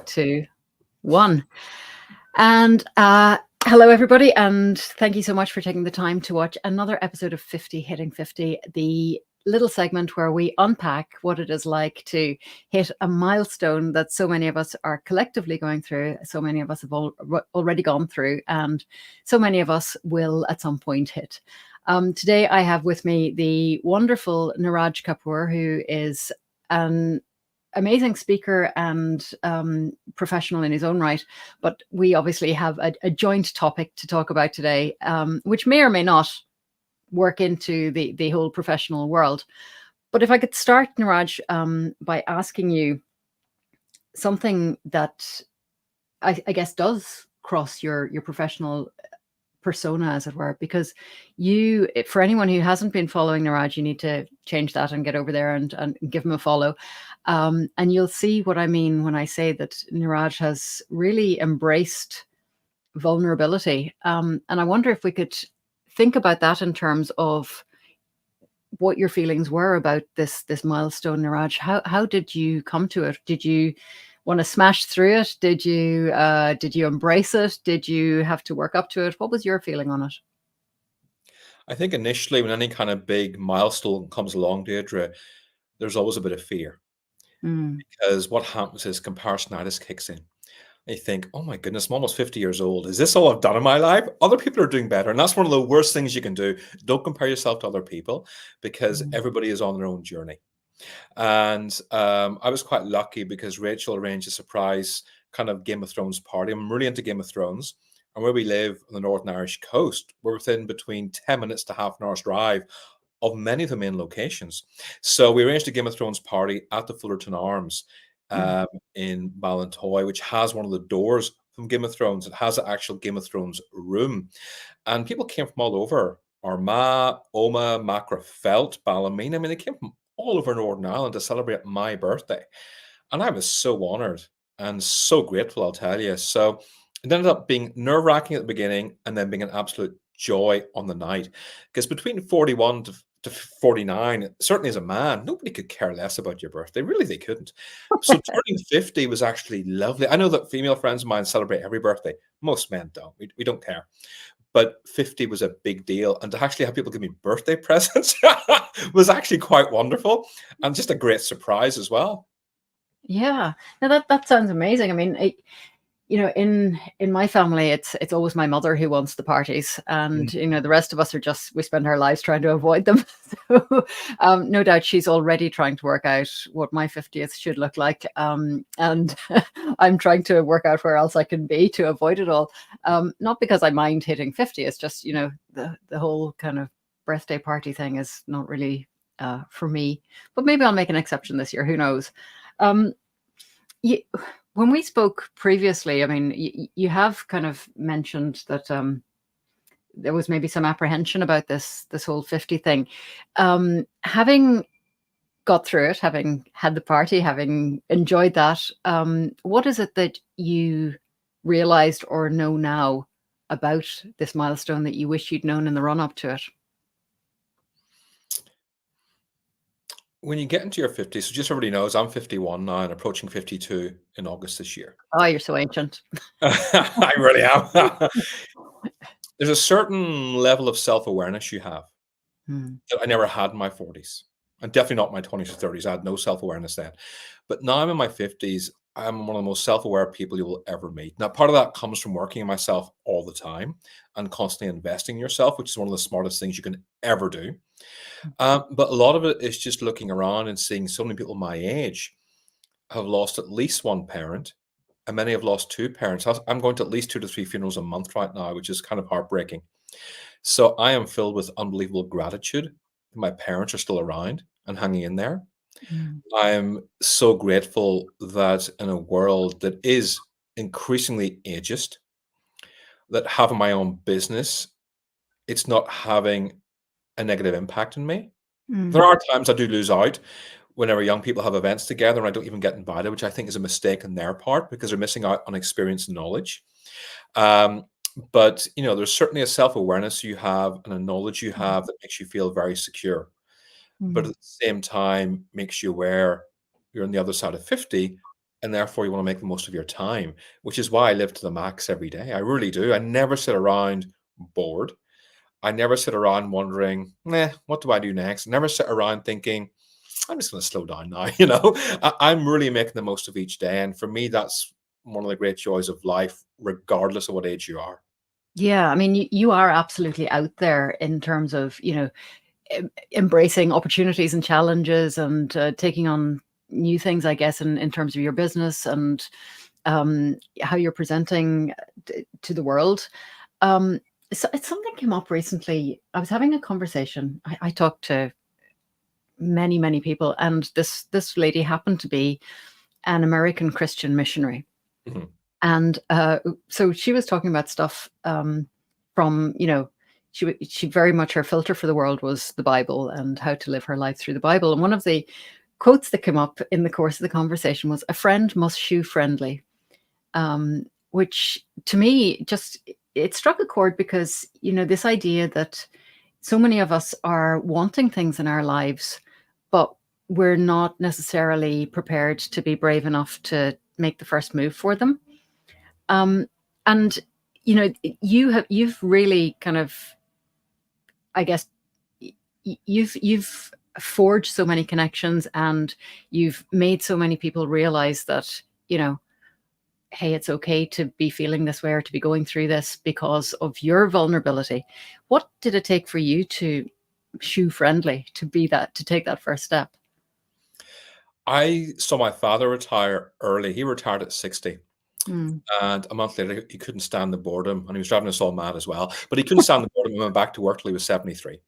two, one. And hello, everybody, and thank you so much for taking the time to watch another episode of 50 Hitting 50, the little segment where we unpack what it is like to hit a milestone that so many of us are collectively going through, so many of us have already gone through, and so many of us will at some point hit. Today, I have with me the wonderful Niraj Kapur, who is an amazing speaker and professional in his own right. But we obviously have a joint topic to talk about today, which may or may not work into the whole professional world. But if I could start, Niraj, by asking you something that I guess does cross your professional persona, as it were, because for anyone who hasn't been following Niraj, you need to change that and get over there and give him a follow. And you'll see what I mean when I say that Niraj has really embraced vulnerability. And I wonder if we could think about that in terms of what your feelings were about this milestone, Niraj. How did you come to it? Did you want to smash through it? Did you embrace it? Did you have to work up to it? What was your feeling on it? I think initially when any kind of big milestone comes along, Deirdre, there's always a bit of fear because what happens is comparisonitis kicks in. You think, oh my goodness, I'm almost 50 years old. Is this all I've done in my life? Other people are doing better. And that's one of the worst things you can do. Don't compare yourself to other people because everybody is on their own journey. And I was quite lucky because Rachel arranged a surprise kind of Game of Thrones party. I'm really into Game of Thrones. And where we live on the Northern Irish coast, we're within between 10 minutes to half an hour's drive of many of the main locations. So we arranged a Game of Thrones party at the Fullerton Arms in Ballintoy, which has one of the doors from Game of Thrones. It has an actual Game of Thrones room. And people came from all over. Armagh, Omagh, Macrafelt, Ballymena. I mean, they came from all over Northern Ireland to celebrate my birthday. And I was so honored and so grateful, I'll tell you. So it ended up being nerve-wracking at the beginning and then being an absolute joy on the night. Because between 41 to 49, certainly as a man, nobody could care less about your birthday. Really, they couldn't. So turning 50 was actually lovely. I know that female friends of mine celebrate every birthday. Most men don't. We don't care. But 50 was a big deal. And to actually have people give me birthday presents was actually quite wonderful and just a great surprise as well. Yeah. Now that sounds amazing. I mean, in my family, it's always my mother who wants the parties, and the rest of us we spend our lives trying to avoid them. So no doubt she's already trying to work out what my 50th should look like, and I'm trying to work out where else I can be to avoid it all. Not because I mind hitting 50, it's just the whole kind of birthday party thing is not really for me. But maybe I'll make an exception this year. Who knows? When we spoke previously, I mean, you have kind of mentioned that there was maybe some apprehension about this whole 50 thing. Having got through it, having had the party, having enjoyed that, what is it that you realized or know now about this milestone that you wish you'd known in the run-up to it? When you get into your 50s, so just everybody knows, I'm 51 now and approaching 52 in August this year. Oh, you're so ancient. I really am. There's a certain level of self-awareness you have that I never had in my 40s. And definitely not my 20s or 30s. I had no self-awareness then. But now I'm in my 50s. I'm one of the most self-aware people you will ever meet. Now, part of that comes from working on myself all the time and constantly investing in yourself, which is one of the smartest things you can ever do. But a lot of it is just looking around and seeing so many people my age have lost at least one parent, and many have lost two parents. I'm going to at least 2 to 3 funerals a month right now, which is kind of heartbreaking. So I am filled with unbelievable gratitude. My parents are still around and hanging in there. I am so grateful that in a world that is increasingly ageist, that having my own business, it's not having a negative impact on me. There are times I do lose out whenever young people have events together and I don't even get invited, which I think is a mistake on their part because they're missing out on experience and knowledge. But there's certainly a self-awareness you have and a knowledge you have that makes you feel very secure. But at the same time makes you aware you're on the other side of 50 and therefore you want to make the most of your time, which is why I live to the max every day. I really do. I never sit around bored. I never sit around wondering, what do I do next? I never sit around thinking, I'm just going to slow down now. I'm really making the most of each day. And for me, that's one of the great joys of life, regardless of what age you are. Yeah, I mean, you are absolutely out there in terms of, embracing opportunities and challenges and taking on new things, I guess, in terms of your business and how you're presenting to the world. So it's something came up recently. I was having a conversation. I talked to many, many people, and this lady happened to be an American Christian missionary. Mhm. And so she was talking about stuff from, she very much, her filter for the world was the Bible and how to live her life through the Bible. And one of the quotes that came up in the course of the conversation was, "A friend must shoe friendly," which to me just, it struck a chord because, this idea that so many of us are wanting things in our lives, but we're not necessarily prepared to be brave enough to make the first move for them. And you've really kind of, I guess, you've forged so many connections, and you've made so many people realize that, hey, it's okay to be feeling this way or to be going through this because of your vulnerability. What did it take for you to shoe friendly, to take that first step? I saw my father retire early. He retired at 60. Mm. And a month later, he couldn't stand the boredom, and he was driving us all mad as well. But he couldn't stand the boredom and went back to work till he was 73.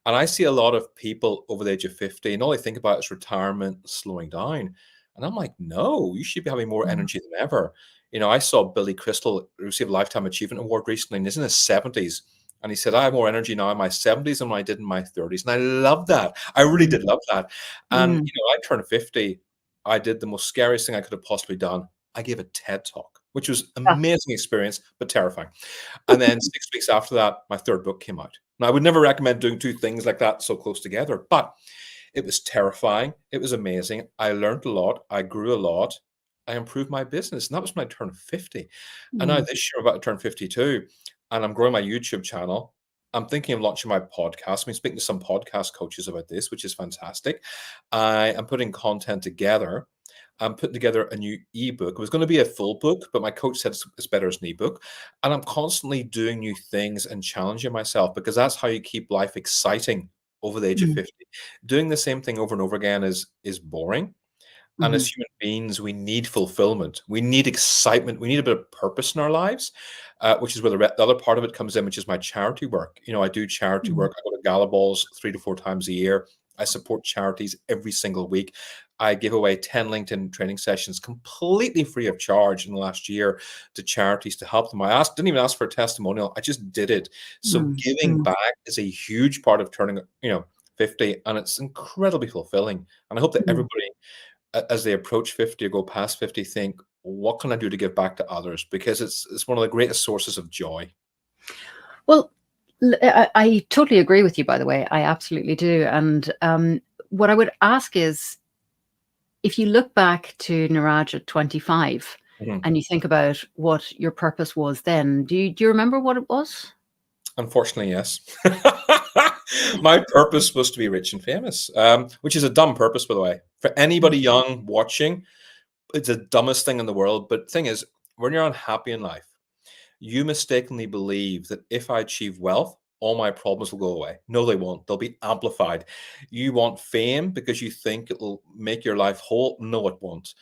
And I see a lot of people over the age of 50, and all they think about is retirement, slowing down. And I'm like, no, you should be having more Mm. energy than ever. I saw Billy Crystal receive a Lifetime Achievement Award recently, and he's in his 70s. And he said, I have more energy now in my 70s than when I did in my 30s. And I love that. I really Mm. did love that. And, Mm. I turned 50. I did the most scariest thing I could have possibly done. I gave a TED Talk, which was an Ah. amazing experience, but terrifying. And then 6 weeks after that, my third book came out. Now, I would never recommend doing two things like that so close together, but it was terrifying. It was amazing. I learned a lot. I grew a lot. I improved my business. And that was when I turned 50. And now Mm. this year, I'm about to turn 52, and I'm growing my YouTube channel. I'm thinking of launching my podcast. I've been speaking to some podcast coaches about this, which is fantastic. I am putting content together. I'm putting together a new ebook. It was going to be a full book, but my coach said it's better as an ebook. And I'm constantly doing new things and challenging myself, because that's how you keep life exciting over the age of Mm. 50. Doing the same thing over and over again is boring. And as Mhm. human beings, we need fulfillment. We need excitement. We need a bit of purpose in our lives, which is where the other part of it comes in, which is my charity work. I do charity Mm. work. I go to gala balls 3 to 4 times a year. I support charities every single week. I give away 10 LinkedIn training sessions completely free of charge in the last year to charities to help them. Didn't even ask for a testimonial. I just did it. So Mm. giving Mm. back is a huge part of turning, 50, and it's incredibly fulfilling. And I hope that Mm. everybody, as they approach 50 or go past 50, think, what can I do to give back to others? Because it's one of the greatest sources of joy. Well, I totally agree with you, by the way. I absolutely do. And what I would ask is, if you look back to Niraj at 25 Mhm. and you think about what your purpose was then, do you remember what it was? Unfortunately, yes. My purpose was to be rich and famous, which is a dumb purpose, by the way. For Mm. anybody young watching, it's the dumbest thing in the world. But the thing is, when you're unhappy in life, you mistakenly believe that if I achieve wealth, all my problems will go away. No, they won't. They'll be amplified. You want fame because you think it'll make your life whole. No, it won't.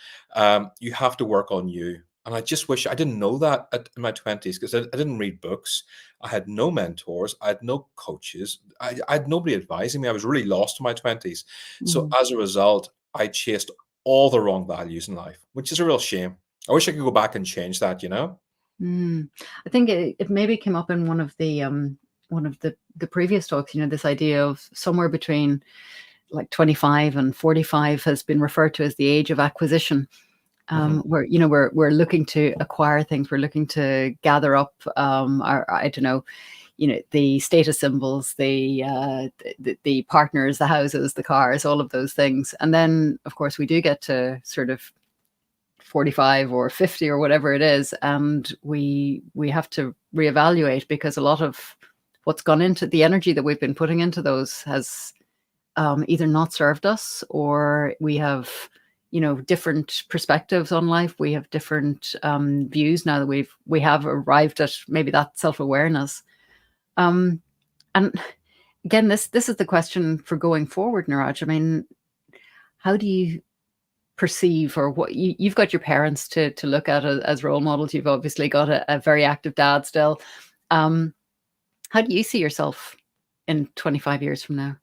You have to work on you. And I just wish I didn't know that in my 20s, because I didn't read books. I had no mentors. I had no coaches. I had nobody advising me. I was really lost in my 20s. So Mm. as a result, I chased all the wrong values in life, which is a real shame. I wish I could go back and change that. Mm. I think it maybe came up in one of the previous talks. This idea of somewhere between like 25 and 45 has been referred to as the age of acquisition, Mhm. where we're looking to acquire things, we're looking to gather up our, I don't know, the status symbols, the partners, the houses, the cars, all of those things. And then of course we do get to sort of 45 or 50 or whatever it is, and we have to reevaluate, because a lot of what's gone into the energy that we've been putting into those has either not served us, or we have, different perspectives on life. We have different views now that we have arrived at maybe that self-awareness. And again, this is the question for going forward, Niraj. I mean, how do you perceive, or what you've got your parents to look at as role models? You've obviously got a very active dad still. How do you see yourself in 25 years from now?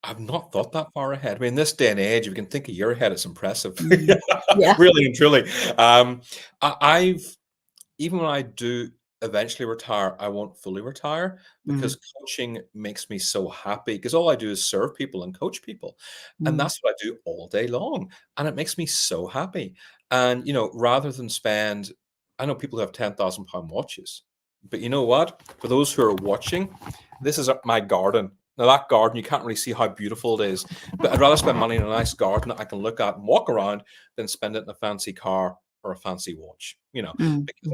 I've not thought that far ahead. I mean, in this day and age, if you can think a year ahead, it's impressive. Yeah. Really and truly. I've even when I do eventually retire, I won't fully retire, because coaching makes me so happy, because all I do is serve people and coach people. And that's what I do all day long. And it makes me so happy. And, rather than spend, I know people who have £10,000 watches, but you know what? For those who are watching, this is my garden. Now, that garden, you can't really see how beautiful it is, but I'd rather spend money in a nice garden that I can look at and walk around than spend it in a fancy car or a fancy watch, because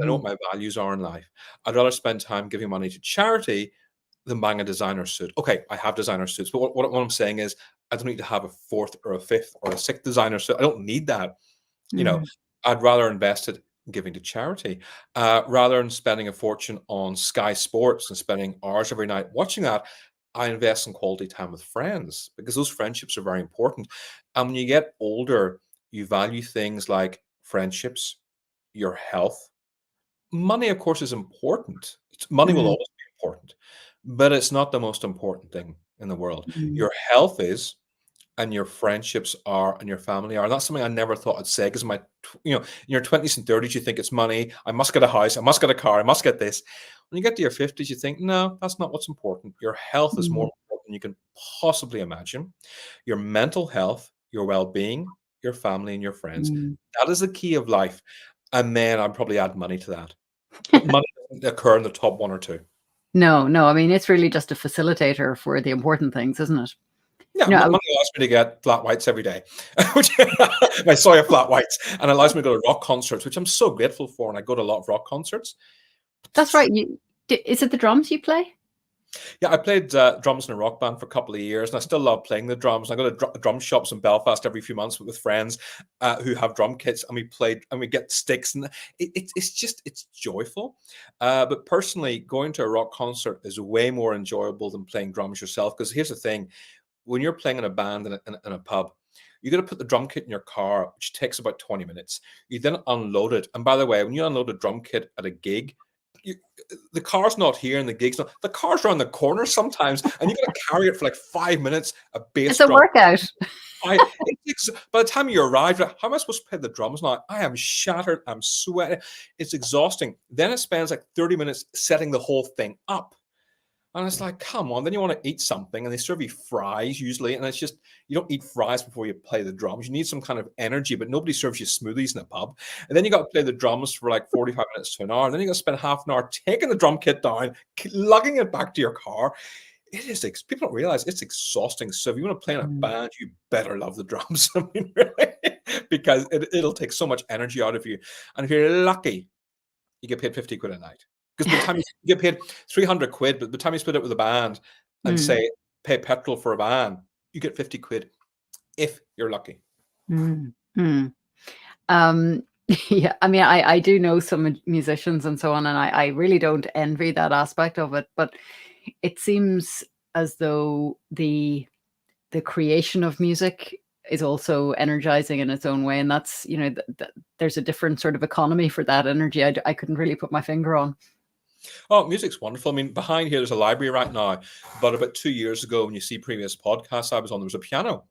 I know what my values are in life. I'd rather spend time giving money to charity than buying a designer suit. Okay, I have designer suits, but what I'm saying is I don't need to have a fourth or a fifth or a sixth designer suit. I don't need that. I'd rather invest it in giving to charity, rather than spending a fortune on Sky Sports and spending hours every night watching that. I invest in quality time with friends, because those friendships are very important. And when you get older, you value things like friendships, your health. Money, of course, is important. Money will always be important, but it's not the most important thing in the world. Your health is, and your friendships are, and your family are. And that's something I never thought I'd say, because in your 20s and 30s, you think it's money. I must get a house. I must get a car. I must get this. When you get to your 50s, you think, no, that's not what's important. Your health is more important than you can possibly imagine. Your mental health, your well-being, your family, and your friends. That is the key of life. And then I'd probably add money to that. But money doesn't occur in the top one or two. No. I mean, it's really just a facilitator for the important things, isn't it? Yeah, money allows me to get flat whites every day, my soya flat whites, and it allows me to go to rock concerts, which I'm so grateful for. And I go to a lot of rock concerts. That's right. Is it the drums you play? Yeah, I played drums in a rock band for a couple of years, and I still love playing the drums. I go to drum shops in Belfast every few months with friends who have drum kits, and we play and we get sticks, and it's joyful. But personally, going to a rock concert is way more enjoyable than playing drums yourself. Because here's the thing: when you're playing in a band in a pub, you got to put the drum kit in your car, which takes about 20 minutes. You then unload it. And by the way, when you unload a drum kit at a gig, the car's not here and the gig's not. The car's around the corner sometimes, and you got to carry it for like 5 minutes. A bass It's a drum. workout. By the time you arrive, how am I supposed to play the drums now? I am shattered. I'm sweating. It's exhausting. Then it spends like 30 minutes setting the whole thing up. And it's like, come on. Then you want to eat something, and they serve you fries usually. And it's just, you don't eat fries before you play the drums. You need some kind of energy, but nobody serves you smoothies in a pub. And then you got to play the drums for like 45 minutes to an hour. And then you got to spend half an hour taking the drum kit down, lugging it back to your car. It is, people don't realize it's exhausting. So if you want to play in a band, you better love the drums. I mean, really, because it'll take so much energy out of you. And if you're lucky, you get paid 50 quid a night. Because by the time you get paid 300 quid, but by the time you split it with a band and say pay petrol for a van, you get 50 quid if you're lucky. Yeah, I mean, I do know some musicians and so on, and I really don't envy that aspect of it. But it seems as though the creation of music is also energizing in its own way, and that's, there's a different sort of economy for that energy. I couldn't really put my finger on. Oh, music's wonderful. I mean, behind here there's a library right now, but about 2 years ago, when you see previous podcasts I was on, there was a piano.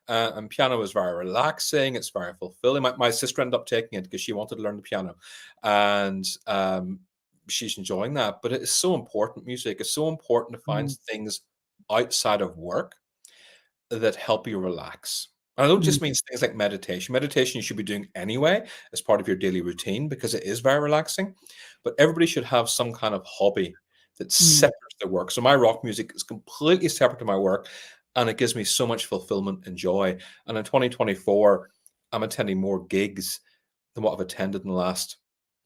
And piano is very relaxing. It's very fulfilling. My sister ended up taking it because she wanted to learn the piano, and she's enjoying that. But it is so important. Music is so important to find things outside of work that help you relax. And I don't just mean things like meditation. Meditation you should be doing anyway as part of your daily routine, because it is very relaxing. But everybody should have some kind of hobby that's separate to their work. So my rock music is completely separate to my work, and it gives me so much fulfillment and joy. And in 2024, I'm attending more gigs than what I've attended in the last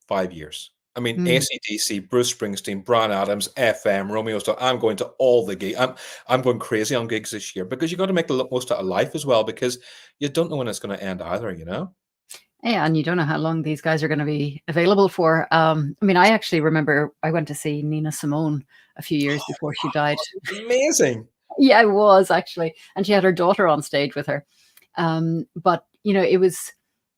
5 years. I mean, Mm. AC/DC, Bruce Springsteen, Bryan Adams, FM, Romeo Star. I'm going to all the gigs. I'm going crazy on gigs this year because you got to make the most out of life as well, because you don't know when it's going to end either. You know. Yeah, and you don't know how long these guys are going to be available for. I mean, I actually remember I went to see Nina Simone a few years before she died. Amazing. Yeah, I was actually, and she had her daughter on stage with her. But it was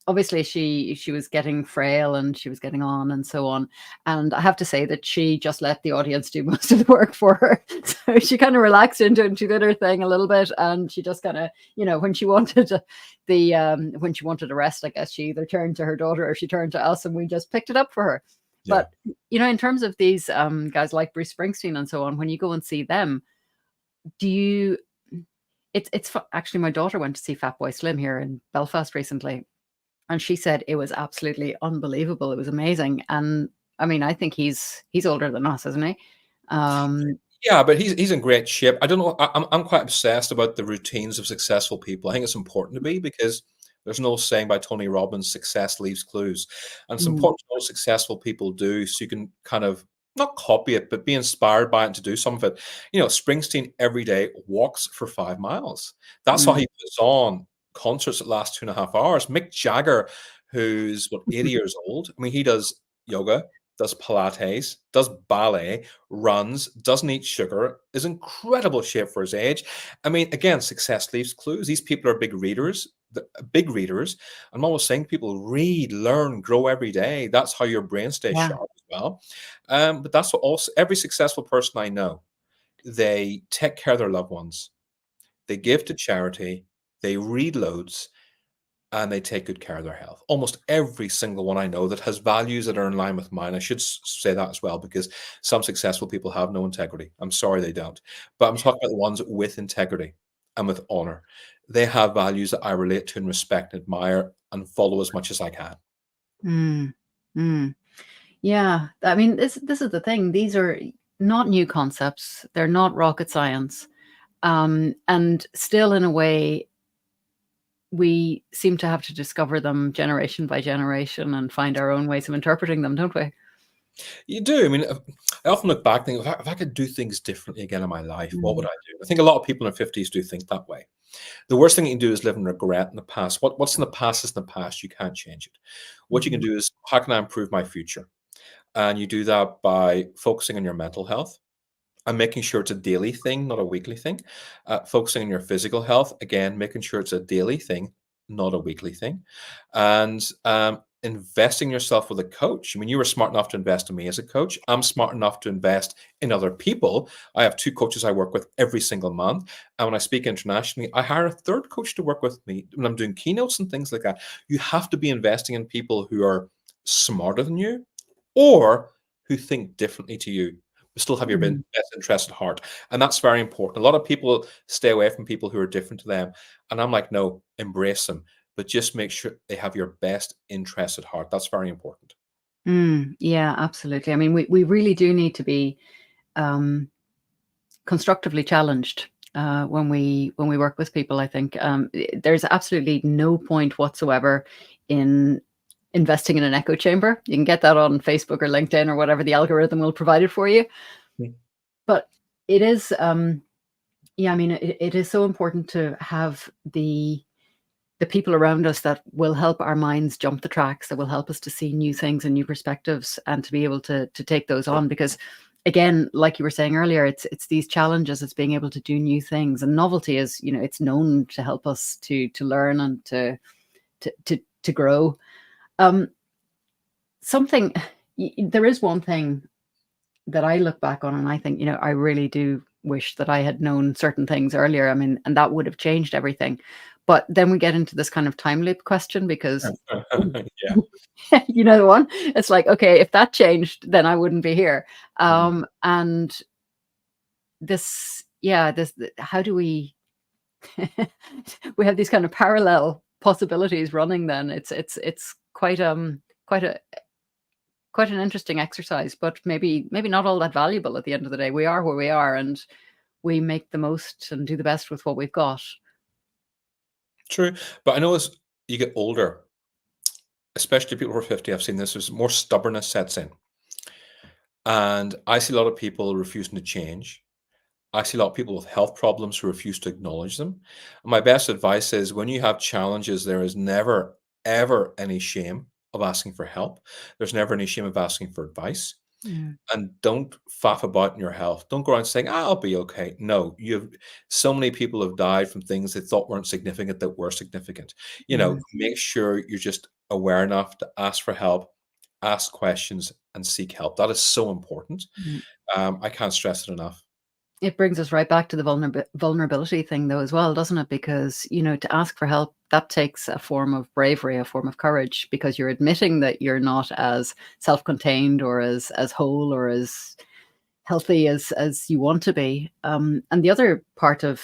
obviously she was getting frail and she was getting on and so on. And I have to say that she just let the audience do most of the work for her. So she kind of relaxed into it and she did her thing a little bit. And she just kind of, when she wanted when she wanted a rest, I guess she either turned to her daughter or she turned to us, and we just picked it up for her. Yeah. But in terms of these guys like Bruce Springsteen and so on, when you go and see them, do you? Actually, my daughter went to see Fatboy Slim here in Belfast recently, and she said it was absolutely unbelievable. It was amazing. And I mean, I think he's older than us, isn't he? Yeah, but he's in great shape. I don't know. I'm quite obsessed about the routines of successful people. I think it's important to be, because there's no saying by Tony Robbins, success leaves clues. And it's Mm, important to know what successful people do so you can kind of not copy it, but be inspired by it and to do some of it. Springsteen every day walks for 5 miles. That's how mm, he puts on concerts that last 2.5 hours. Mick Jagger, who's 80 years old, I mean, he does yoga, does Pilates, does ballet, runs, doesn't eat sugar, is incredible shape for his age. I mean, again, success leaves clues. These people are big readers. Big readers. I'm always saying people read, learn, grow every day. That's how your brain stays yeah. sharp as well. But that's what also every successful person I know, they take care of their loved ones. They give to charity. They read loads, and they take good care of their health. Almost every single one I know that has values that are in line with mine. I should say that as well, because some successful people have no integrity. I'm sorry they don't. But I'm talking about the ones with integrity and with honor. They have values that I relate to and respect and admire and follow as much as I can. Mm, mm. Yeah. I mean, this is the thing. These are not new concepts. They're not rocket science. And still, in a way, we seem to have to discover them generation by generation and find our own ways of interpreting them, don't we? You do. I mean, I often look back, think if I could do things differently again in my life, what would Mm, I do? I think a lot of people in their 50s do think that way. The worst thing you can do is live in regret in the past. What's in the past is in the past. You can't change it. What you can mhm. do is, how can I improve my future? And you do that by focusing on your mental health and making sure it's a daily thing, not a weekly thing. Focusing on your physical health, again, making sure it's a daily thing, not a weekly thing. And investing yourself with a coach. I mean, you were smart enough to invest in me as a coach. I'm smart enough to invest in other people. I have 2 coaches I work with every single month. And when I speak internationally, I hire a third coach to work with me when I'm doing keynotes and things like that. You have to be investing in people who are smarter than you or who think differently to you, but still have your Mm, best interest at heart. And that's very important. A lot of people stay away from people who are different to them. And I'm like, no, embrace them, but just make sure they have your best interest at heart. That's very important. yeah, absolutely. I mean, we really do need to be um, constructively challenged when we work with people. I think there's absolutely no point whatsoever in investing in an echo chamber. You can get that on Facebook or LinkedIn or whatever the algorithm will provide it for you. Mm. But it is, yeah, I mean, it is so important to have the people around us that will help our minds jump the tracks, that will help us to see new things and new perspectives, and to be able to take those on. Because again, like you were saying earlier, it's these challenges, it's being able to do new things. And novelty is, it's known to help us to learn and to grow. Um, something There is one thing that I look back on and I think, I really do wish that I had known certain things earlier. I mean, and that would have changed everything. But then we get into this kind of time loop question because Yeah. you know the one? It's like, okay, if that changed, then I wouldn't be here. Mhm. And how do we we have these kind of parallel possibilities running then. It's quite a quite an interesting exercise, but maybe not all that valuable at the end of the day. We are where we are, and we make the most and do the best with what we've got. True. But I know you get older, especially people who are 50, I've seen this, there's more stubbornness sets in. And I see a lot of people refusing to change. I see a lot of people with health problems who refuse to acknowledge them. And my best advice is when you have challenges, there is never, ever any shame of asking for help. There's never any shame of asking for advice. Mm, And don't faff about in your health. Don't go around saying, "Ah, I'll be okay." No, you've so many people have died from things they thought weren't significant that were significant. mm, Make sure you're just aware enough to ask for help, ask questions, and seek help. That is so important. mm. I can't stress it enough. It brings us right back to the vulnerability thing, though, as well, doesn't it? Because, to ask for help, that takes a form of bravery, a form of courage, because you're admitting that you're not as self-contained or as whole or as healthy as you want to be. And the other part of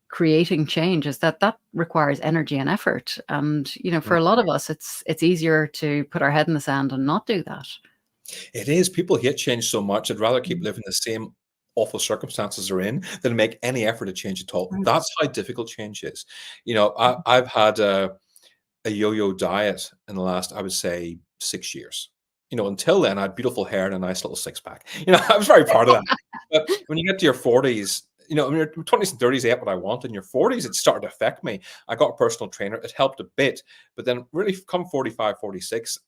creating change is that requires energy and effort. And, Mm. for a lot of us, it's easier to put our head in the sand and not do that. It is. People hate change so much. I'd rather keep Mm, living the same awful circumstances they're in than make any effort to change at all. mm, That's how difficult change is. I've had a yo-yo diet in the last, I would say, 6 years. Until then, I had beautiful hair and a nice little six pack. I was very proud of that. But when you get to your 40s, in your 20s and 30s, I ate what I want. In your 40s, it started to affect me. I got a personal trainer. It helped a bit. But then really come 45, 46,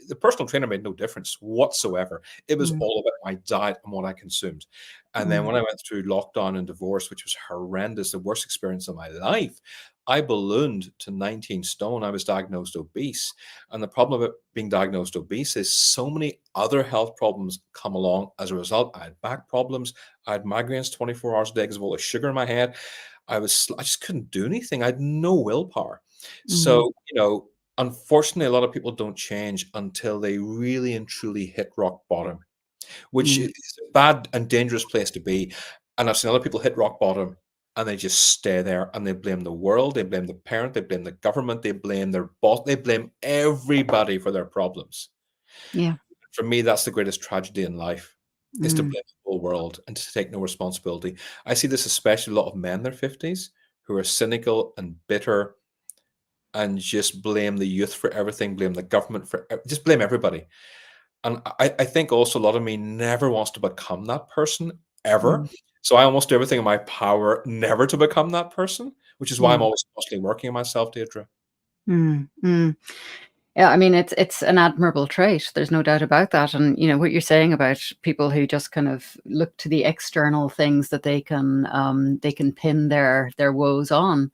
the personal trainer made no difference whatsoever. It was mm, all about my diet and what I consumed. And then mm, when I went through lockdown and divorce, which was horrendous, the worst experience of my life, I ballooned to 19 stone. I was diagnosed obese. And the problem about being diagnosed obese is so many other health problems come along as a result. I had back problems. I had migraines 24 hours a day because of all the sugar in my head. I just couldn't do anything. I had no willpower. mm, So, unfortunately, a lot of people don't change until they really and truly hit rock bottom, which mm. is a bad and dangerous place to be. And I've seen other people hit rock bottom and they just stay there and they blame the world, they blame the parent, they blame the government, they blame their boss, they blame everybody for their problems. Yeah. For me, that's the greatest tragedy in life is to Mm, blame the whole world and to take no responsibility. I see this especially a lot of men in their 50s who are cynical and bitter and just blame the youth for everything, blame the government for just blame everybody. And I think also a lot of me never wants to become that person ever. mm, So I almost do everything in my power never to become that person, which is why I'm mm, always constantly working on myself, Deirdre. mm, mm. Yeah, I mean, it's an admirable trait. There's no doubt about that. And what you're saying about people who just kind of look to the external things that they can pin their woes on.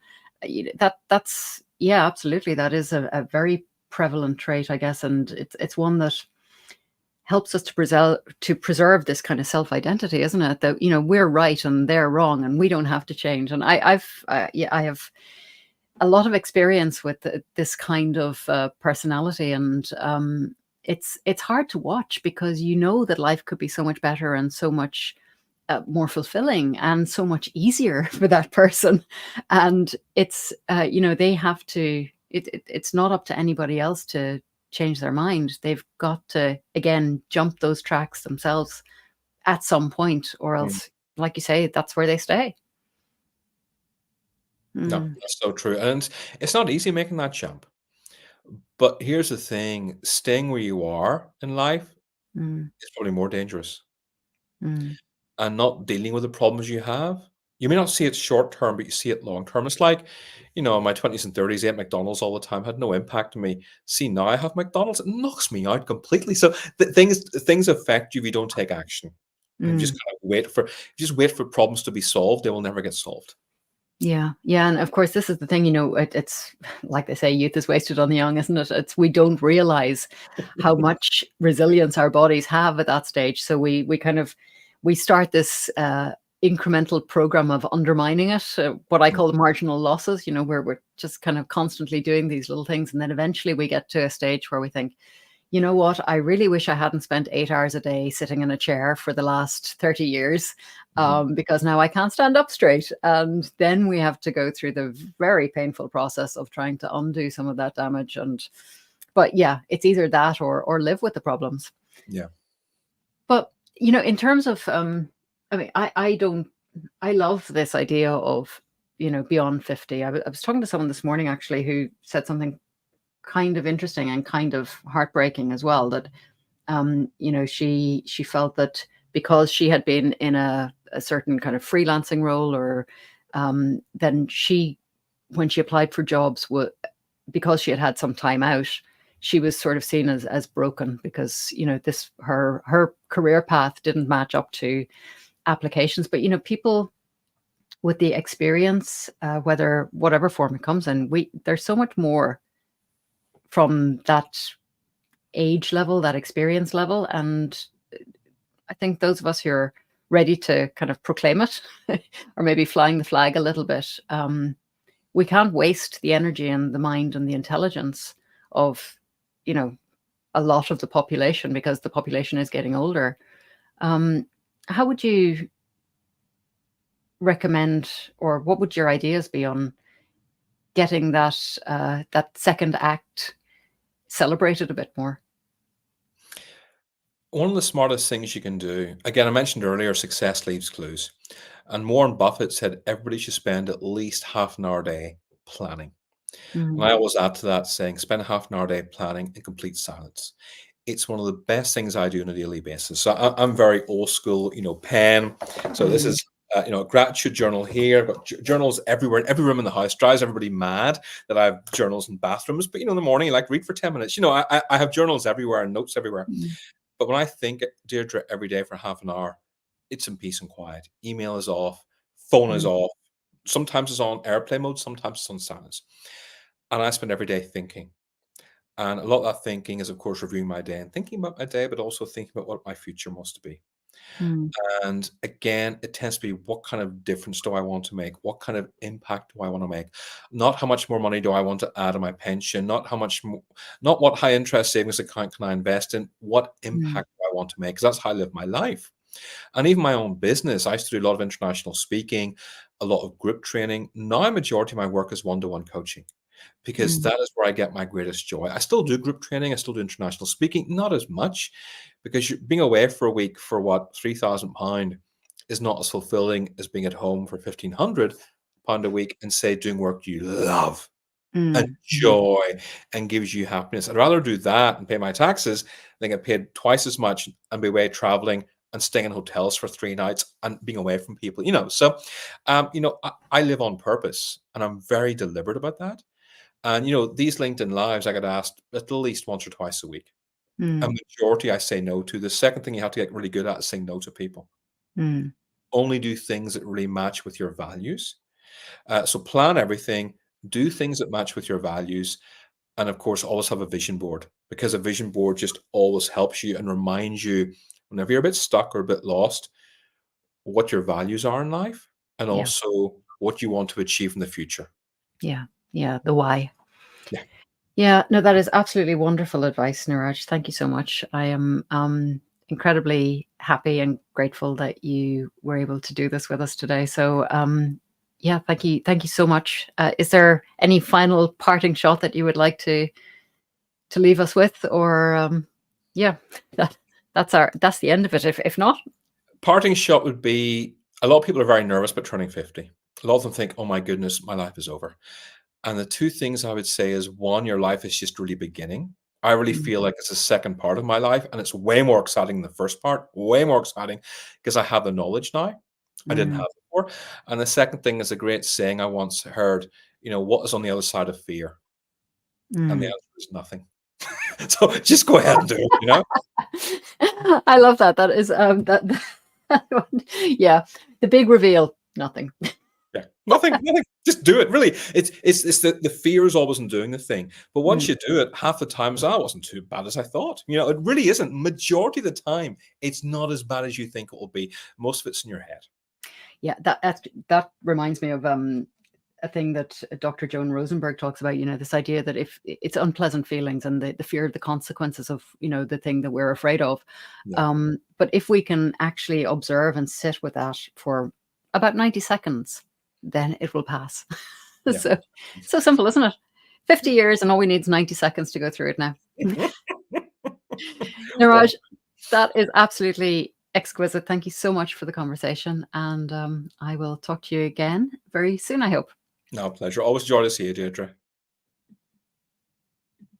That's yeah, absolutely. That is a very prevalent trait, I guess, and it's one that helps us to preserve this kind of self identity, isn't it? That we're right and they're wrong, and we don't have to change. And I have a lot of experience with this kind of personality, and it's hard to watch because that life could be so much better and so much more fulfilling and so much easier for that person, and they have to. It's not up to anybody else to change their mind. They've got to again jump those tracks themselves at some point, or Mm. else, like you say, that's where they stay. No, Mm, that's so true. And it's not easy making that jump. But here's the thing, staying where you are in life mm, is probably more dangerous. mm, And not dealing with the problems you have. You may not see it short term, but you see it long term. It's like, in my 20s and 30s, I ate McDonald's all the time, had no impact on me. See, now I have McDonald's, it knocks me out completely. So things affect you if you don't take action. And if you just mm. kind of wait for problems to be solved, they will never get solved. Yeah, yeah, and of course, this is the thing. It's like they say, youth is wasted on the young, isn't it? It's we don't realize how much resilience our bodies have at that stage. So we kind of we start this incremental program of undermining it, what I Mm, call the marginal losses. Where we're just kind of constantly doing these little things, and then eventually we get to a stage where we think, you know what? I really wish I hadn't spent 8 hours a day sitting in a chair for the last 30 years, mhm. because now I can't stand up straight. And then we have to go through the very painful process of trying to undo some of that damage. But yeah, it's either that or live with the problems. Yeah. But, in terms of, I mean, I don't, I love this idea of beyond 50. I was talking to someone this morning actually who said something kind of interesting and kind of heartbreaking as well, that she felt that because she had been in a certain kind of freelancing role, or then when she applied for jobs, because she had some time out, she was sort of seen as broken, because her career path didn't match up to applications. But people with the experience, whatever form it comes in, there's so much more from that age level, that experience level. And I think those of us who are ready to kind of proclaim it, or maybe flying the flag a little bit, we can't waste the energy and the mind and the intelligence of, a lot of the population, because the population is getting older. How would you recommend, or what would your ideas be on getting that second act celebrated a bit more? One of the smartest things you can do, again, I mentioned earlier, success leaves clues. And Warren Buffett said everybody should spend at least half an hour a day planning. And I always add to that saying, spend half an hour a day planning in complete silence. It's one of the best things I do on a daily basis. So I'm very old school, pen. So this is, a gratitude journal here. I've got journals everywhere, in every room in the house. Drives everybody mad that I have journals in bathrooms. But, in the morning, I read for 10 minutes. I have journals everywhere and notes everywhere. But when I think, Deirdre, every day for half an hour, it's in peace and quiet. Email is off, phone is off. Sometimes it's on airplane mode, sometimes it's on silence. And I spend every day thinking. And a lot of that thinking is, of course, reviewing my day and thinking about my day, but also thinking about what my future must be. And again, it tends to be, what kind of difference do I want to make? What kind of impact do I want to make? Not how much more money do I want to add to my pension? Not how much more, not what high interest savings account can I invest in? What impact do I want to make? Because that's how I live my life. And even my own business, I used to do a lot of international speaking, a lot of group training. Now, a majority of my work is one-to-one coaching, because that is where I get my greatest joy. I still do group training. I still do international speaking, not as much, because being away for a week for what, £3,000 is not as fulfilling as being at home for £1,500 a week and, say, doing work you love and joy and gives you happiness. I'd rather do that and pay my taxes than get paid twice as much and be away traveling and staying in hotels for 3 nights and being away from people. So, I live on purpose, and I'm very deliberate about that. And, these LinkedIn lives, I get asked at least once or twice a week. A majority I say no to. The second thing you have to get really good at is saying no to people. Only do things that really match with your values. So plan everything, do things that match with your values. And of course, always have a vision board, because a vision board just always helps you and reminds you, whenever you're a bit stuck or a bit lost, what your values are in life, and also what you want to achieve in the future. Yeah, the why. Yeah. Yeah, no, that is absolutely wonderful advice, Niraj. Thank you so much. I am incredibly happy and grateful that you were able to do this with us today. So, yeah, thank you so much. Is there any final parting shot that you would like to leave us with, or yeah, that's the end of it. If not, parting shot would be, a lot of people are very nervous about turning 50. A lot of them think, oh my goodness, my life is over. And the two things I would say is, one, your life is just really beginning. I really feel like it's the second part of my life, and it's way more exciting than the first part, way more exciting, because I have the knowledge now I didn't have before. And the second thing is a great saying I once heard, what is on the other side of fear? And the answer is nothing. So just go ahead and do it, I love that. That is yeah, the big reveal, nothing. Yeah, nothing. Just do it. Really, it's the fear is always in doing the thing. But once you do it, half the times, it wasn't too bad as I thought. It really isn't. Majority of the time, it's not as bad as you think it will be. Most of it's in your head. Yeah, that reminds me of a thing that Dr. Joan Rosenberg talks about. This idea that if it's unpleasant feelings and the fear of the consequences of the thing that we're afraid of, but if we can actually observe and sit with that for about 90 seconds, then it will pass. So simple, isn't it? 50 years and all we need is 90 seconds to go through it now. Niraj, that is absolutely Exquisite. Thank you so much for the conversation. And I will talk to you again very soon, I hope. No, pleasure. Always joy to see you, Deirdre.